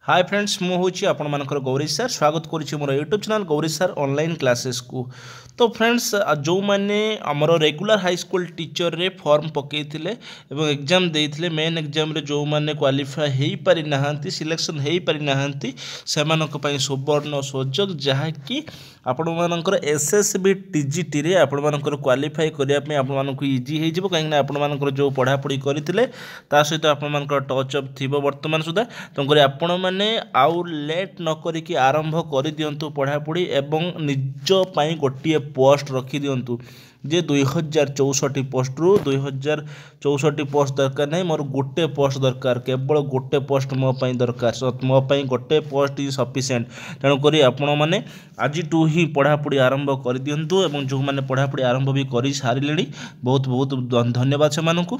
Hi friends मु हूँ आपण मानकर गौरी सर स्वागत करुच्ची मोर YouTube channel Gauri sir online classes को। तो फ्रेंड्स जो मैंने आमर रेगुलर हाई स्कूल टीचर रे फॉर्म पकईले एवं एग्जाम देते मेन एग्जाम रे जो मैंने क्वालिफाई हो पारि नाहांती सिलेक्शन हो पारि नाहांती सेमानक पई सुवर्ण सुजोग जहाँकि आपण मानकर एसएसबी टीजीटी रे आपण मानकर क्वालिफाई करिया पे आपण मानक इजी हो जिवो काहे आपण मानकर जो पढ़ापढ़ी करथिले ता सहित आपण मानकर टच अप थिबो वर्तमान सुधा तंकर आपण माने आउ लेट न करिकि आरंभ कर दियंतु पढ़ापढ़ी एवं निज पई गोटिए पोस्ट रखी दियंतु जे 2064 पोस्ट रु 2064 पोस्ट दरकार नहीं मोर गोटे पोस्ट दरकार केवल गोटे पोस्ट मो पई दरकार मो पई गोटे पोस्ट इज सफिशिएंट तेणु करी आपण माने आज टू ही पढ़ापढ़ी आरंभ कर दियंतु एवं जो माने पढ़ापढ़ी आरंभ भी करि सारिलेनी बहुत बहुत धन्यवाद से मानकु।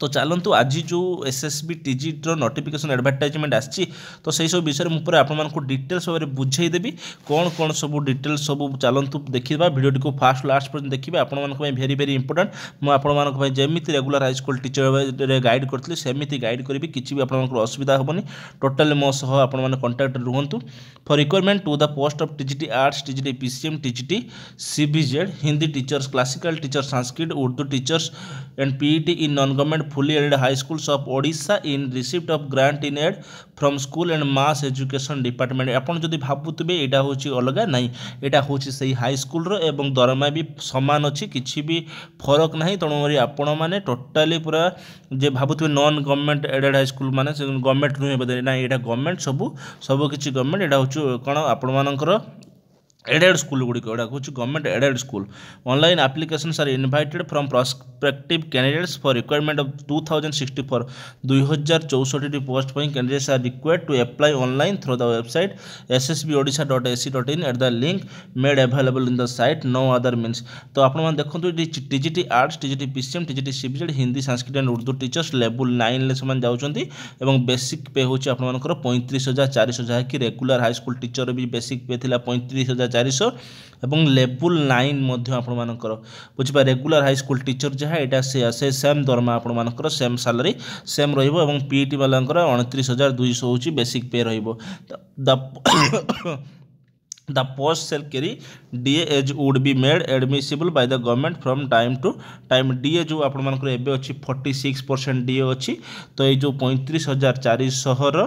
तो चलतु आज जो एसएसबी टीजीटी नोटिफिकेशन एडवर्टाइजमेंट आसी तो सही सब विषय मुझे आपको डिटेल्स भाव में बुझेदेवी कौन कौन सब डिटेल्स सब चलतु देखा भिडियो को फास्ट लास्ट पर्यटन देखिए आपण भेरी भेरी इंपोर्टेंट मुझे जमी regular high school teacher guide करी सेमती गाइड करी किसी भी आपंकर असुविधा हेनी टोटाली मो सह आपने कंटाक्ट रुहतु for requirement to the post of TGT arts TGT PCM TGT CBZ Hindi teachers classical teacher Sanskrit Urdu teachers and PET in non government fully aided high schools of Odisha in receipt of grant in aid from school and mass education department। आपन जदि भाबुतबे एटा होची अलगा नहीं एटा होची सही high school रो एवं दरमा भी समान अछि किछि भी फरक नहीं तणोरी आपण माने टोटाली पूरा जे भाबुतबे non government aided high school माने गवर्नमेंट नुहे बदे ना एटा गवर्नमेंट सब किछि गवर्नमेंट एटा होची कोन आपण मानकर एडेड स्कूल गुड़ी एटा हूँ government aided school. Online applications are invited from prospective candidates for requirement of 2064 2064 post पर candidates are required to apply online through the website ssbodisha.ac.in at the link made available in the site no other means. तो आप देखो TGT arts TGT PCM TGT CBZ Hindi Sanskrit and Urdu teachers level 9 से जाऊँगी और basic पे हूँ आपर 35,400 जहाँकि regular high school teacher भी बेसिक पे था 35,400 एवं लेवल 9 आपण मानकर बुझिपा रेगुलर हाई स्कूल टीचर जहाँ यहाँ से सेम दरमा आपण मानकर सेम सैलरी सेम रहिबो एवं पीईटी वालांकर 29,200 होची बेसिक पे रहिबो। The post shall carry DA age would be made admissible by the government from time to time। DA जो आपण मानकर एबे अछि 46% DA अछि तो ये जो 35,400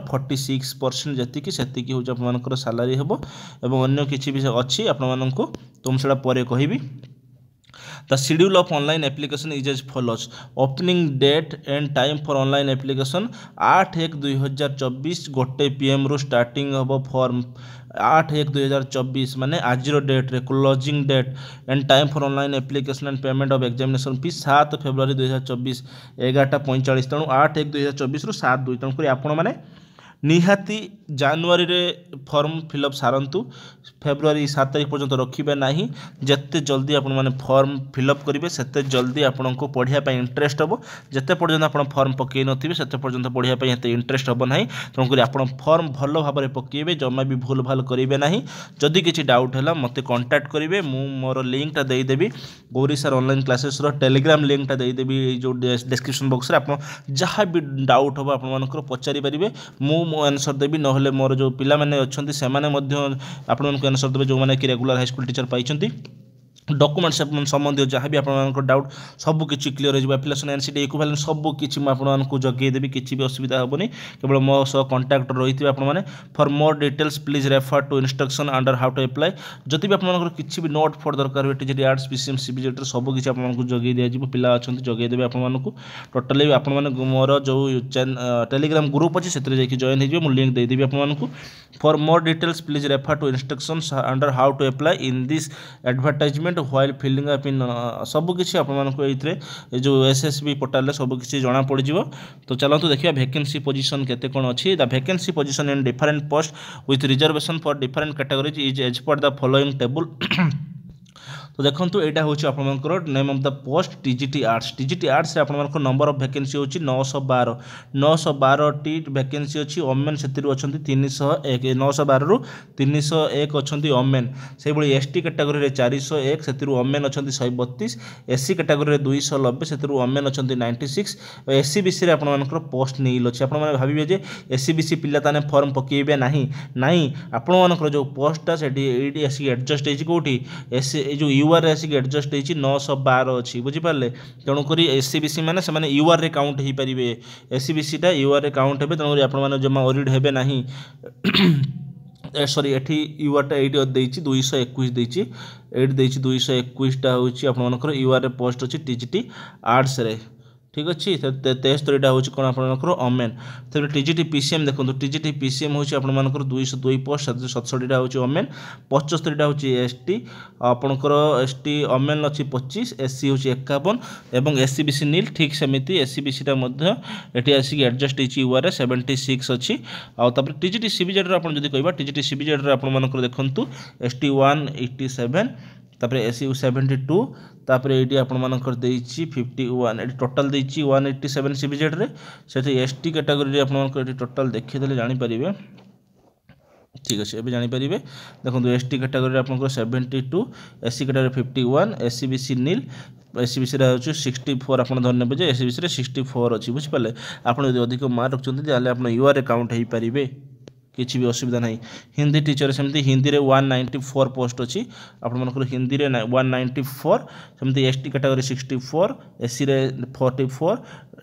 46% जतिकी सेतिकी होची आपण मानकर सैलरी हेबो एवं अन्य किछि भी अछि आपण माननको तुम सेडा परे कहिबी। The schedule of online application is as follows। Opening date and time for online application 8/1/2024 गोटे PM रू स्टार्टिंग हम फॉर्म 8/1/2024 माने आज डेट रे closing date and time for online application and payment of examination fees 7 फेब्रुआरी 2024 11:45 तेणु 8/1/2024 रू 7/2 तेणुक आपण मैंने निहाती जनवरी रे फॉर्म फिलअप सारंतु फेब्रुआरी 7 तारीख पर्यंत रखिबे नाही जत्ते जल्दी आपण माने फॉर्म फिलअप करिवे सेते जल्दी आपण को पढ़िया पई इंटरेस्ट हबो जत्ते पर्यंत आपण फॉर्म पकई नथिबे सेते पर्यंत पढ़िया पई एते इंटरेस्ट हबो नाही तणुकरी आपण फॉर्म भलो भाबरे पकेबे जम्मा भी भूल भाल करिवे नाही। जदि किछि डाउट हला मते कांटेक्ट करिवे मु मोर लिंक ता देई देबी गौरी सर ऑनलाइन क्लासेस रो टेलीग्राम लिंक ता देई देबी जो डिस्क्रिप्शन बॉक्स रे आपण जहां भी डाउट हबो आपण मानकर पचारि परिबे मु आंसर देवी ना मोर जो पिला माने अच्छे से आपको आंसर देवे जो मैंने कि रेगुलर हाई स्कूल टीचर पाई डॉक्यूमेंट संबंधी जहाँ भी आप डाउट सब किसी क्लीयर हो एप्लिकेशन एनसीटी इक्विवेलेंट सब किसी आपको जगेदेवी किसी भी असुविधा हेनी केवल मो सह कंटाक्ट रही थे आपने for more details please refer to instruction under how to apply जदि भी आप किसी भी नोट फॉर दरकार हुए टीजीटी आर्ट्स पीसीएम सीबीजेड सब किसी आपको जगै दिज्व पिला अच्छा जगेदेवे आपको टोटाली आप मोर जो टेलीग्राम ग्रुप अच्छे से जॉइन हो लिंक देदेवी आपको for more details please refer to instruction under how to apply in this advertisement while filling up in सबकि आपको जो एसएसबी पोर्टाल सबकि जना पड़ जाव। तो चलते देखिए वैकेंसी पोजीशन केते कौन अच्छी the vacancy position in different post with reservation for different categories is as per the following table. तो देखो यहाँ हूँ आपर name of the post TGT arts आप नंबर ऑफ वैकेंसी हूँ 912 टी वैकेंसी अच्छी ओमेन से अच्छा 301 912 रु 301 अच्छा ओमेन से भाई एसटी कैटेगोरी 401 से ओमेन अच्छा 132 एससी कैटेगोरी 290 से ओमेन अच्छा 96 एससीबीसी रे आपर पोस्ट नहीं अच्छे आप भावे जे एससीबीसी पिला ताने फॉर्म पकेबे नहीं आपर जो पोस्टा से आसिक एडजस्ट होती कौटी एस जो यूआर आसिक एडजस्ट होती 912 अच्छी बुझीपारे तेणुक एससीबीसी मैंने से यूआर रे काउंट हो पारे एससीबीसीटा यूआर रे काउंट हे तेणुक आप जमा ओरिड हे ना सॉरी एठी यूआरटा ये देती 221 देती ये 221टा हूँ आपर यूआर पोस्ट अच्छी टीजीटी आर्ट्स रे ठीक अच्छे 73टा हूँ कौन आपर ओमेन तेज टीजीटी पीसीएम देखो टीजीटी पीसीएम हूँ आपर 202 पोस्ट 67टा हूँ ओमेन 75टा हूँ एसटी आपणकर एसटी ओमेन अच्छी 25 एससी हूँ 51 और एससीबीसी नील ठीक सेमती एससीबीसीटा ये आसिक एडजस्ट होती यूआर 76 अच्छी आपर टीजीटी सीबीजेड आप कह टीजीटी सीबीजेड आपर देखूँ एसटी 187 तापर एसयू 72 तापर ये आपर देती 51 ये टोटाल देती 187 सीबीजेड रे से एसटी कैटेगोरी आप टोटाल देखीदे जानीपारे ठीक अच्छे ये जानीपारे देखो एसटी कैटेगोरी आप 72 एससी कैटेगोरी 51 एससीबीसी नील एससीबीसी हूँ 64 आप धरने एससीबीसी 64 अच्छी बुझीपारे आप अधिक मार्क रखते आप यूआर काउंट हो पारे किसी भी असुविधा नहीं हिंदी टीचर सेमती हिंदी रे 194 पोस्ट अच्छी आप हिंदी रे 194 सेमती एसटी कैटेगोरी 64 एससी रे 44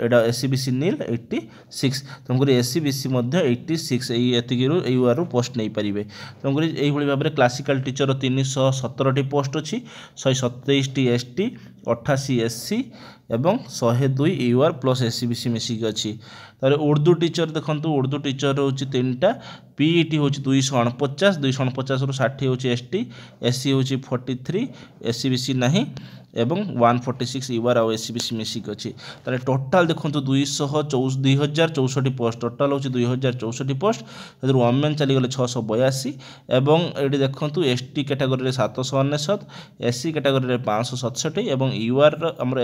एटा एससीबीसी नील 86 तुमको एससीबीसी 86 यूआर पोस्ट नहीं पारे तुमको यही भाव में क्लासिकल टीचर 317 पोस्ट अच्छी 127 एसटी 88 एससी एवं 102 यूआर प्लस एससीबीसी मिसिक अच्छी तार उर्दू टीचर देखो उर्दू टीचर हूँ 3टा पीईटी हूँ 249 रु 60 हूँ एसटी एससी हूँ 43 एससीबीसी नहीं एवं 146 यूआर आउ एससीबीसी मिसिक अच्छी तार टोटाल देखो 2064 पोस्ट टोटाल हूँ 2064 पोस्ट ओमेन चलीगले 682 एवं ये देखो एसटी कैटेगोरी 799 एससी कैटेगोरी 567 और यूआर आमर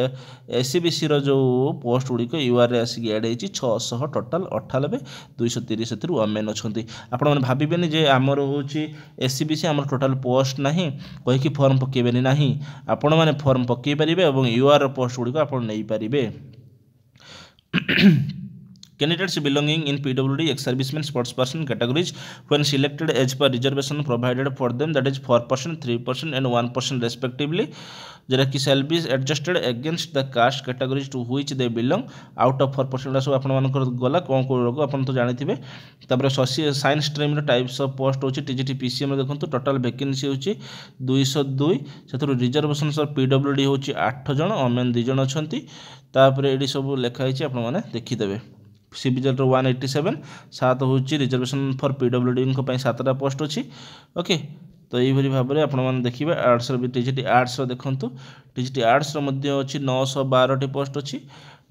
एससीबीसी जो पोस्ट गुड़िक यूआर आसिक एड हो 600 टोटाल 98 230 से ओमेन अच्छा आपण मैंने भावेनि जे आमर हूँ एससीबीसी आमर टोटाल पोस्ट ना कहीकि फॉर्म पकेबेनि ना आपण मैंने फॉर्म पकई पारे और यूआर पोस्ट गुड़िक आप नहीं पारे Candidates belonging in PWD, ex-servicemen, sports person categories when selected as per reservation provided for them, that is 4%, 3% and 1% respectively, that shall be adjusted against the caste categories to which they belong out of 4%. सब आपनकर गला कौन कौन रोग आपन तो जानी थिबे तापर साइंस स्ट्रीम रे टाइप्स ऑफ पोस्ट होची टीजीटी पीसीएम रे देखंतु टोटल वैकेंसी होची 202 सेतु रिजर्वेशन सर पीडब्ल्यूडी होची 8 जण ओमेन 2 जण अछंती तापर एडी सब लेखा हिची आपन माने देखि देबे सीबीजेड 187 7 हूँ रिजर्वेशन फॉर पीडब्ल्यूडी 7टा पोस्ट अच्छी ओके तो यही भाव में आप देखिए आर्ट्स भी टीजीटी आर्ट्स देखूँ टीजीटी आर्ट्स अच्छी 912 टी पोस्ट अच्छी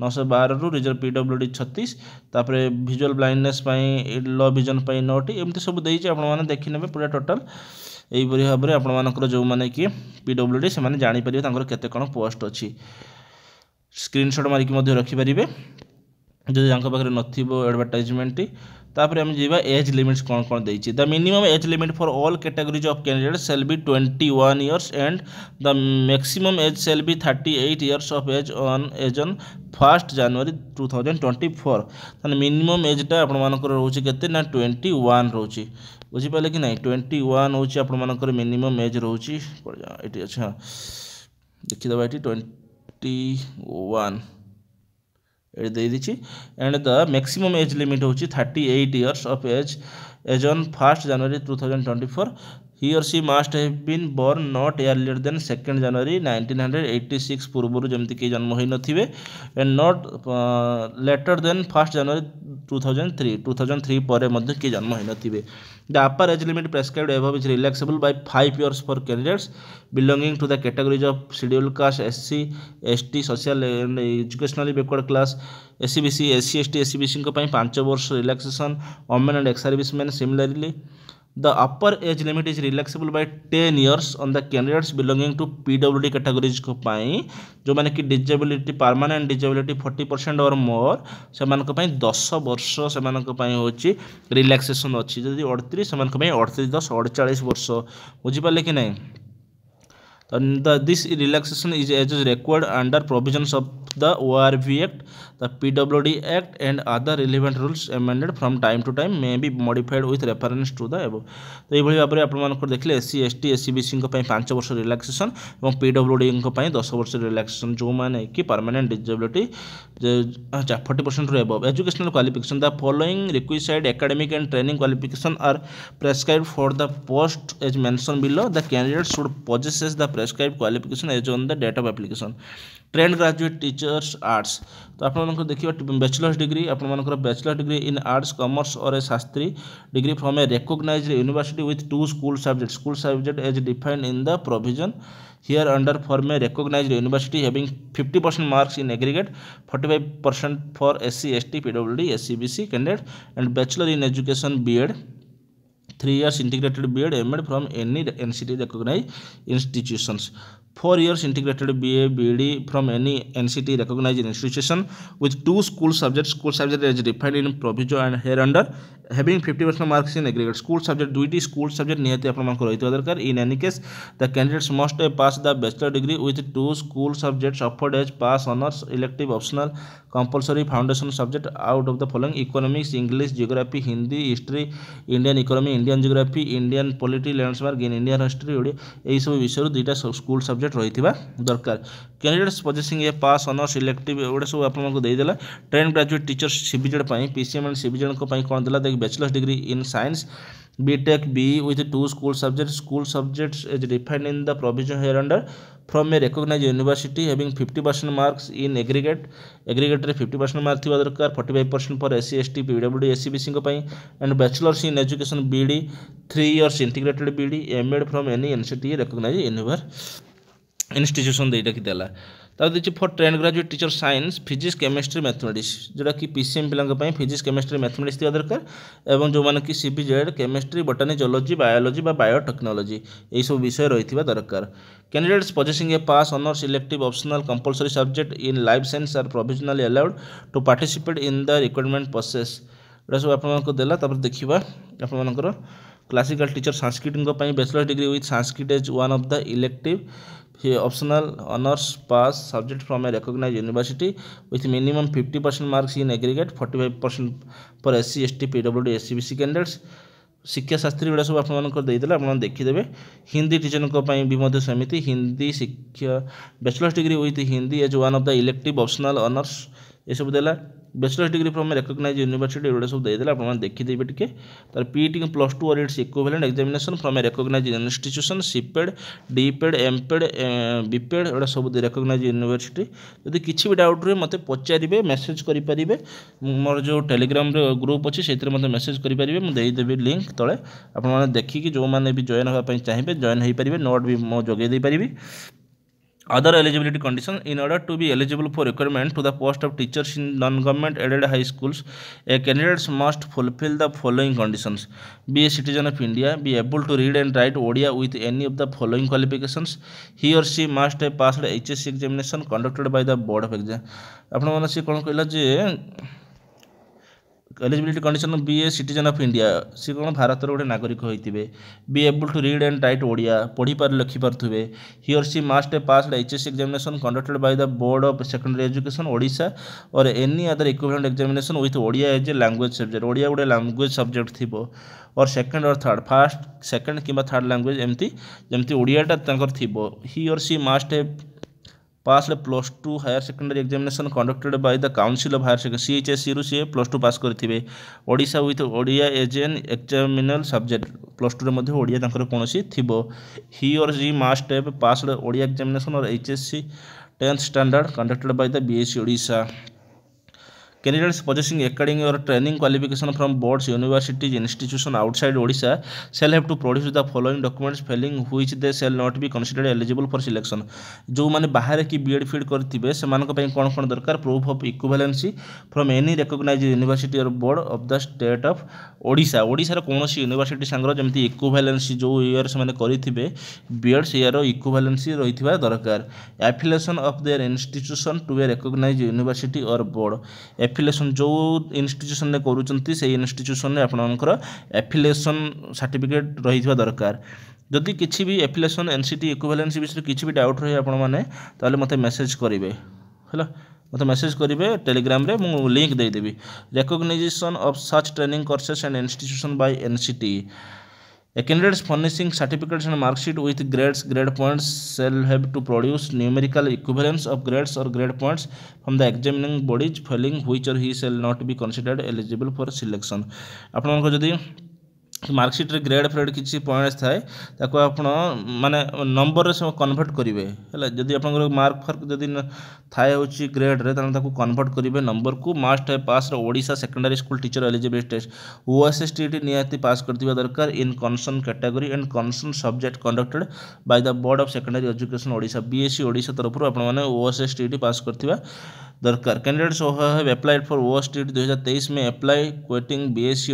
912 रु रिजर्व पीडब्ल्यूडी 36 तापर विजुअल ब्लाइंडनेस लो विजन 9टी एमती सब देती आपने देखने पूरा टोटाल यही भाव में आपर जो मैंने कि पीडब्ल्यूडी से जानीपर केते कौन पोस्ट अच्छी स्क्रीनशॉट मारिकी रखिपारे जदि पाखे नथिबो एडवर्टाइजमेंट तापर हम जीवा एज लिमिट्स कौन कौन देछि the minimum age limit for all categories of candidates shall be 21 years and the maximum age shall be 38 years of age on 1 January 2024 ताने मिनिमम एजटा आपण मानकर रहउछि केते ना 21 रहउछि बुझि पाले कि नहीं 21 होछि आपण मानकर मिनिमम एज रहउछि एटी अच्छा देखि दबा एटी 21 ये दे दीची and the maximum age limit होची 38 years of age on 1 January 2024 he or she must have been born not earlier than 2 January 1986 पूर्व जमती कि जन्म होई नथिबे and not later than 1 January 2003 पर मध्य कि जन्म होई नथिबे the upper age limit prescribed above is relaxable by 5 years for candidates belonging to the categories of scheduled caste SC ST social and educationally backward class SCBC SC ST SCBC को 5 वर्ष relaxation women and ex serviceman similarly The upper age limit is relaxable by 10 years on the candidates belonging to PWD categories को पाई जो माने कि disability permanent disability 40% और मोर से मानक पाई 10 वर्ष से मानक पाई होची रिलैक्सेशन अछि जदी 38 से मानक पाई 38 10 48 वर्ष बुझी पाले कि नहीं this relaxation is as required under provisions of the ORV Act, the PWD Act, and other relevant rules amended from time to time may be modified with reference to the above. तो ये भाव में आप देखिए SC ST SCBC 5 वर्ष relaxation और PWD 10 वर्ष relaxation जो मैंने कि permanent disability 40% above. Educational qualification: the following requisite academic and training qualification are prescribed for the post as mentioned below. The candidate should possess the prescribed qualification as on the date of application. Trained graduate teachers arts तो आप देखिए bachelors degree आप bachelor degree in arts commerce or a Shastri degree from a recognized university with 2 school subject as defined in the provision here under from a recognized university having 50% marks in aggregate, 45% for SC ST PWD SCBC candidate, and bachelor in education B.Ed, 3 years integrated B.Ed M.Ed from any NCT recognized institutions, 4 years integrated BA BD from any NCT recognized institution with 2 school subjects as defined in provision and hereunder having 50% marks in aggregate. School subject duty school subject नियति आपको रही दरकार. In any case the candidates must pass the bachelor degree with 2 school subjects offered as pass, honors, elective, optional, compulsory, foundation subject out of the following: economics, English, geography, Hindi, history, Indian economy, Indian geography, Indian polity, landmark, in Indian history Odia यही सब विषय दुईटा school subject रही दरकार. Candidates possessing a pass, honours, elective एगुड़ा सब आपको देदेला. Train graduate teacher CBZ PCM and CBZ कौन देला देख bachelor degree in science BTech BE with 2 school subjects as defined in the provision hereunder from a recognized university having 50% marks in aggregate रे 50% mark थिबा दरकार. 45% for SC ST PWD SCBC and bachelors in education BD 3 years integrated BD M.Ed from any NCT recognized institution देटा कि देला. तापर देखिए for train graduate teacher science physics chemistry mathematics जोटा कि PCM पिला फिजिक्स केमिस्ट्री मैथमेटिक्स दिया दरकार एवं जो माने कि CBZ chemistry botany geology biology बा बायोटेक्नोलॉजी यही सब विषय रही दरकार. Candidates possessing a pass, honours, elective, optional, compulsory subject in life science are provisionally allowed to participate in the requirement process एटा सब आपको देला. तापर देखिबा आपनकर classical teacher Sanskrit bachelor degree with Sanskrit as one of the elective, optional, honors, pass subject from a recognized university with minimum 50% marks in aggregate, 45% for SC ST PWD SCBC candidates. शिक्षा शास्त्री गुड़ा सब आपदेला आप देखीदे. हिंदी टीचर भी सेमती हिंदी शिक्षा bachelors degree with Hindi as one of the elective, optional, honours ये सब देला. Bachelors degree from recognized university एगुड़ा सब देदेला आप देखीदेवे टी. तार पीटी +2 और its equivalent examination from a recognized institution, CPEd, DPEd, MPEd, BPEd एगुड़ा सब recognized university. जदि किसी भी डाउट रहे मत पचारे मेसेज करें मोर जो टेलीग्राम ग्रुप अच्छी से मत मेसेज करेंगे मुझेदेवी लिंक तले आप देखिए जो मैंने भी जॉइन होगापी चाहिए जॉइन हो पारे. नोट भी मो जोगे पारि. Other eligibility conditions: in order to be eligible for recruitment to the post of teachers in non-government aided high schools, a candidate must fulfill the following conditions: be a citizen of India, be able to read and write Odia with any of the following qualifications, he or she must have passed HSC examination conducted by the board of exam. आपण मन से कौन कहला जे eligibility condition be a citizen of India सी कौन भारत गोटे नागरिक होते, be able to read and write Odia पढ़ी पार लिखि पारे, he or she must passed HSC examination conducted by the board of secondary education Odisha or any other equivalent examination with Odia as a language subject. Odia गोटे लैंग्वेज सब्जेक्ट थी or second or third first second कि third language एमती जमती ओडियाटा थी. He or she must passed +2 higher secondary examination conducted by the council of higher secondary CHSC रु सी +2 pass करथिबे. Odisha with Odia as an examination subject +2 रे मध्ये ओडिया तांकर कोनोसी थिबो. He or she must have passed Odia examination or HSC 10th standard conducted by the BSc Odisha. Candidates possessing academic or training qualification from boards, universities, institutions outside Odisha shall have to produce the following documents, failing which they shall not be considered eligible for selection. जो माने बाहर की BEd feed करथिबे सेमानक पई कोन कोन दरकार proof of equivalency from any recognised university or board of the state of Odisha Odisha रो कोनोसी यूनिवर्सिटी संगर जेमति इक्विवेलेंसी जो ईयर से माने करिथिबे बीएड से ईयर इक्विवेलेंसी रहिथिबा दरकार affiliation of their institution to a recognised university or board affiliation जो इंस्टीट्यूशन ने करूचंती से इंस्टीट्यूशन ने आपनकर एफिलिएशन सर्टिफिकेट रहिथिबा दरकार जदि किसी भी एफिलिएशन एनसीटी इक्विवेलेंसी विषय किसी भी डाउट रहे आपण माने ताले मते मेसेज करिवे हैला मते मेसेज करिवे टेलीग्राम रे मु लिंक दे देबी recognition of such training courses and institution by NCT A candidate furnishing certificates and mark sheet with grades, grade points shall have to produce numerical equivalence of grades or grade points from the examining bodies, failing which or he shall not be considered eligible for selection. आपन जदि marksheet रे grade Fred किसी points थाए ताको आपण माने number रे convert करिवे हैला जदि आपन मार्क फर्क जदि थाए होची ग्रेड रे ताको कन्वर्ट करिवे नंबर को मस्ट है पास रे Odisha secondary school teacher eligibility test OSSTT नियाती पास करथिबा दरकार in concern category and concern subject conducted by the board of secondary education Odisha BSC Odisha तरफ आपण माने ओएसएसटीटी पास करथिबा दरकार candidates have applied for OSTT 2023 में apply quoting BSC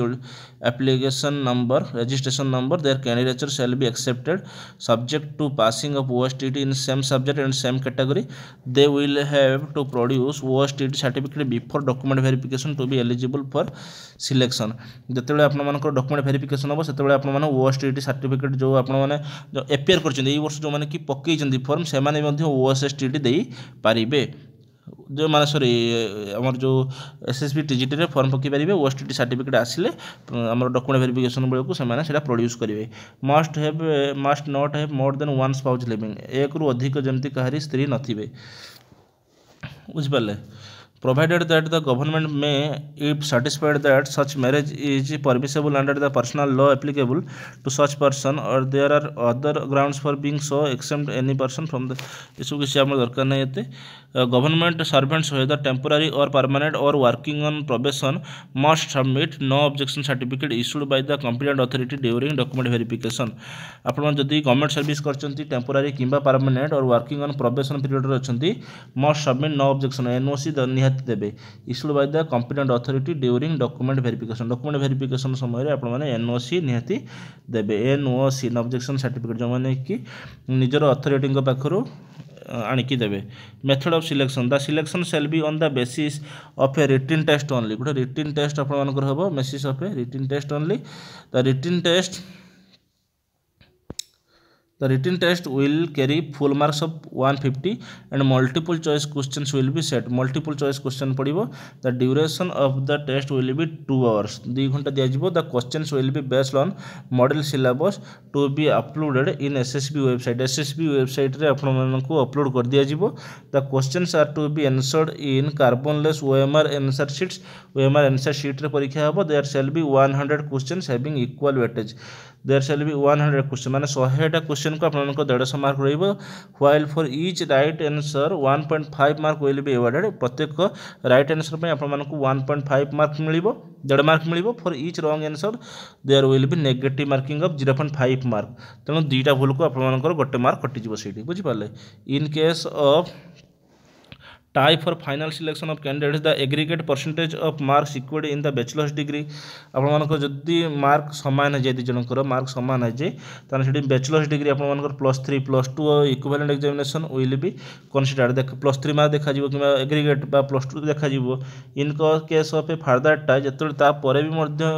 application number registration number their candidature shall be accepted subject to passing of OSTT in same subject and same category they will have to produce OSTT certificate before document verification to be eligible for selection जतेबेले आपण मानकर document verification हो सेतेबेले आपण माने OSTT certificate जो आपण माने जो एपियर करछन एई वर्ष जो माने की पकेइछन फॉर्म से माने मध्ये ओएसटीटी देई पारिबे जो माने सॉरी हमर जो एसएसबी टीजीटी रे फॉर्म पकि पारिबे ओएसटीटी सर्टिफिकेट आसिले हमर डॉक्यूमेंट वेरिफिकेशन बेलको से माने सेटा प्रोड्यूस करिवे must not have more than one spouse living एक रु अधिक जेंति कहारी स्त्री नथिबे बुझ पाले provided that the government may if satisfied that such marriage is permissible under the personal law applicable to such person or there are other grounds for being so exempt any person from the issue किसी आम दरकार नहीं एते government servants whether temporary or permanent or working on probation must submit no objection certificate issued by the competent authority during document verification आपण जदि government service करचंती temporary किंबा permanent or working on probation period रे अछंती must submit no objection NOC निहाती देबे issued by the competent authority during document verification समय रे आपण माने एनओसी निहाती देबे एनओसी नो ऑब्जेक्शन सर्टिफिकेट जो माने कि निजर अथॉरिटी को पाखरो आणिकी देबे method of selection the selection shall be on the basis of a written test only गोटे रिटन टेस्ट आपण मानकर हबो basis of a written test only the written test The written test will carry full marks of 150 and multiple choice questions will be set. Multiple choice question पड़िबो. The duration of the test will be 2 hours. 2 घंटा दिया जिवो. The questions will be based on model syllabus to be uploaded in SSB website. SSB website रे आपण मानकु upload कर दिया जिवो. The questions are to be answered in carbonless OMR answer sheets. OMR answer sheet रे परीक्षा हबो. There shall be 100 questions having equal weightage. There shall be 100 question माने 100टा question को आपन को 150 मार्क रहइबो while for each right answer 1.5 mark will be awarded प्रत्येक right answer पे आपन मानकु 1.5 मार्क मिलिबो 1.5 मार्क मिलिबो for each wrong answer there will be negative marking of 0.5 mark तेनो दुईटा भूल को आपन मानकर गोटे मार्क कटि जिवो सेठी बुझि पाले इन case of tie for final selection of candidates the aggregate percentage of marks equal in the bachelor's degree आपण मानक जदी मार्क समान है जे दि जनकर मार्क समान है जे तान सेठी बैचलर्स डिग्री आपण मानकर +3 +2 equivalent examination will be considered देख +3 मार्क देखा जिवो कि एग्रीगेट बा +2 देखा जिवो in case of a further tie जतले ता परे भी मध्य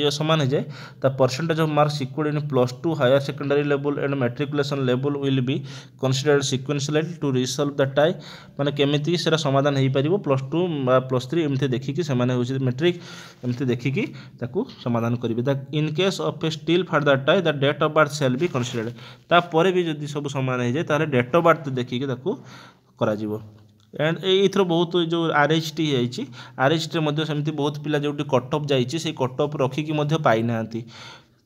ये समान है जे ता percentage of marks equal in +2 higher secondary level and matriculation level will be considered sequentially to resolve the tie माने केमिति सेरा समाधान हो पार +2 +3 एमती देखिकी से मेट्रिक एमती देखिकी ताकू समाधान करेंगे the in case of a still further tie the date of birth shall be considered तापर भी जब सब समान हो जाए तारे डेट ऑफ बर्थ देखिकी ताकू करा जीवो एंड एथर बहुत जो आरएचटी है आरएचटी सेमती बहुत पिला जो कटअप जाइए से कटअप रखिकी पाई ना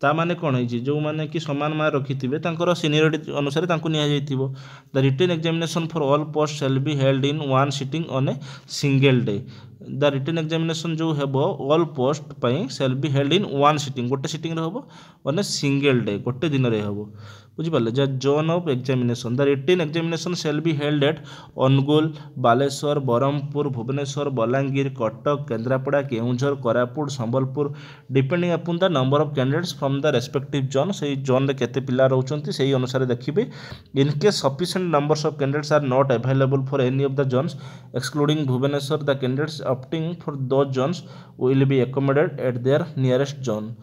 ता माने कौन है जो माने कि समान मार्क रखिथिबे तांकर सीनियरिटी अनुसार तांको निया जाइथिबो the written examination for all post shall be held in one sitting on a single day the written examination जो हे ऑल पोस्ट पाई shall be held in one sitting गोटे सिटिंग रे हम वन सिंगल डे गोटे दिन रे हम बुझिपारे ज zone of examination the written examination shall be held at Angul Baleswar Berhampur Bhubaneswar Balangir Cuttack Kendrapara Keonjhar Koraput Sambalpur depending upon the number of candidates from the respective zone से जोन रे केते पिला रहउचंती सेही अनुसार देखिबे in case sufficient numbers of candidates are not available for any of the zones excluding Bhubaneswar the candidates opting for those zones will be accommodated at there nearest zone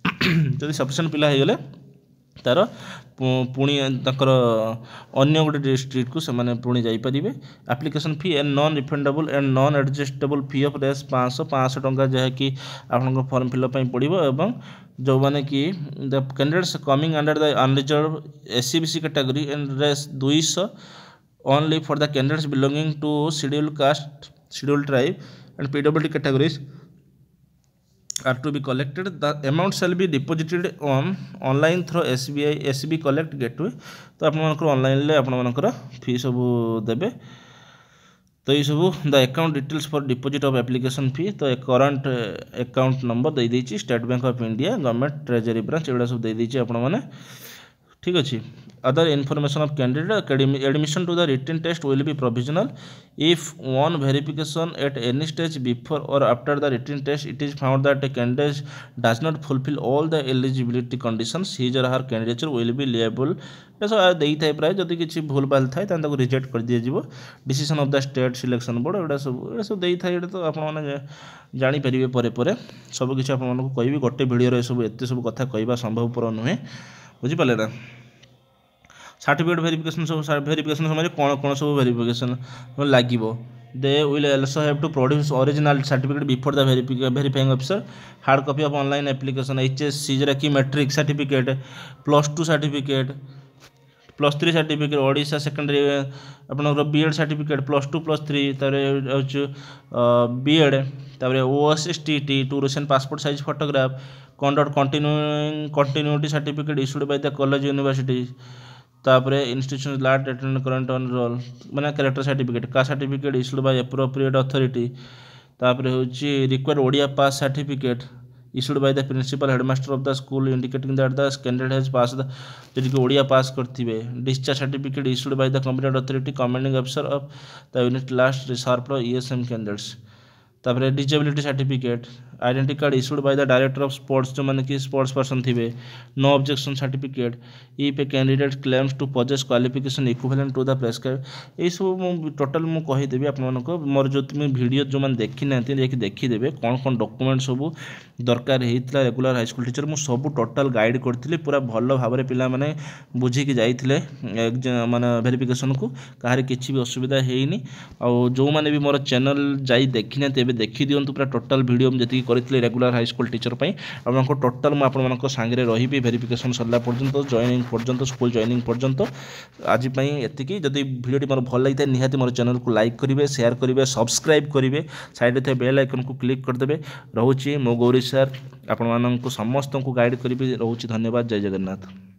जदि sufficient पिला हे गेले तार पुणी तकर अन्य गोटे डिस्ट्रिक्ट को से पुणी जापारे application fee and non refundable and non adjustable fee of रेस 500 टंका जहाँकि आप फॉर्म फिलअप पड़ो एवं जो मैंने कि the candidates coming under the unreserved SC/BC category and रेस 200 only for the candidates belonging to scheduled caste scheduled tribe and PWD categories are to be collected. The amount shall be deposited on online through SBI SB collect gateway. तो आप online आप फी सब देवे तो ये सब the account details for deposit of application fee तो current account number दे देछि State Bank of India government treasury branch एगुड़ा सब दे देछि आपण माने ठीक अच्छे other information of candidate admission to the written test will be provisional if one verification at any stage before or after the written test it is found that a candidate does not fulfil all the eligibility conditions his और हर candidature will be liable सब दे था प्राय जदि किसी भूल भाल थाए reject कर दिया decision of the state selection board एटा सब दे था ये तो आपने जानीपर पर सबकि आपको कहि गोटे भिडियो सब एत सब कथा कहवा संभवपर नुहे बुझिपारे ना सर्टिफिकेट वेरिफिकेशन सब वेरिफिकेशन समय कौन कौन सब वेरिफिकेशन लगे they will also have to produce original certificate before the verifying officer hard copy of online application HSC जरा कि matric certificate +2 certificate +3 certificate Odisha secondary आपनकर बीएड सर्टिफिकेट +2 +3 तारे बीएड तारे OSSTT two recent passport size photograph conduct continuity certificate issued by the college university तापर institution लाट attend current on roll माने character certificate का certificate issued by appropriate authority तापर होची required Odia pass certificate issued by the principal headmaster of the school indicating that the candidate has passed the जदि ओडिया पास करथिबे discharge certificate issued by the competent authority commanding officer of the unit last resort for ESM candidates तापर disability certificate identity card issued by the director of sports जो माने कि sports person थिबे no objection certificate if a candidate claims to possess qualification equivalent to the prescribe ये सब मु total मु कहि देबी आपन मानको मोर जो तुम वीडियो जो माने देखि नांती देखि देखि देबे कोन कोन डॉक्यूमेंट सब दरकार हेइतला रेगुलर हाई स्कूल टीचर मु सब टोटल गाइड करथिली पूरा भलो भाबरे पिला माने बुझी कि जाइथिले माने वेरिफिकेशन को काहार किछि भी असुविधा हेइनी आ जो माने भी मोर चैनल जाई देखि नांती देखी दिंतु पूरा टोटाल वीडियो जी करते रेगुलर हाई स्कूल टीचर आपको टोटाल मुझे सांगे रही वेरिफिकेशन सरला पर्यंत जॉइनिंग पर्यंत स्कूल जॉइनिंग पर्यंत आज एति जदि वीडियो मोर भल लगी निहाती मोर चैनल को लाइक करेंगे शेयर करेंगे सब्सक्राइब करेंगे साइड थे बेल आइकन को क्लिक करदे रोचे मो गौरी सर आपण समस्त को गाइड करी रोचे धन्यवाद जय जगन्नाथ।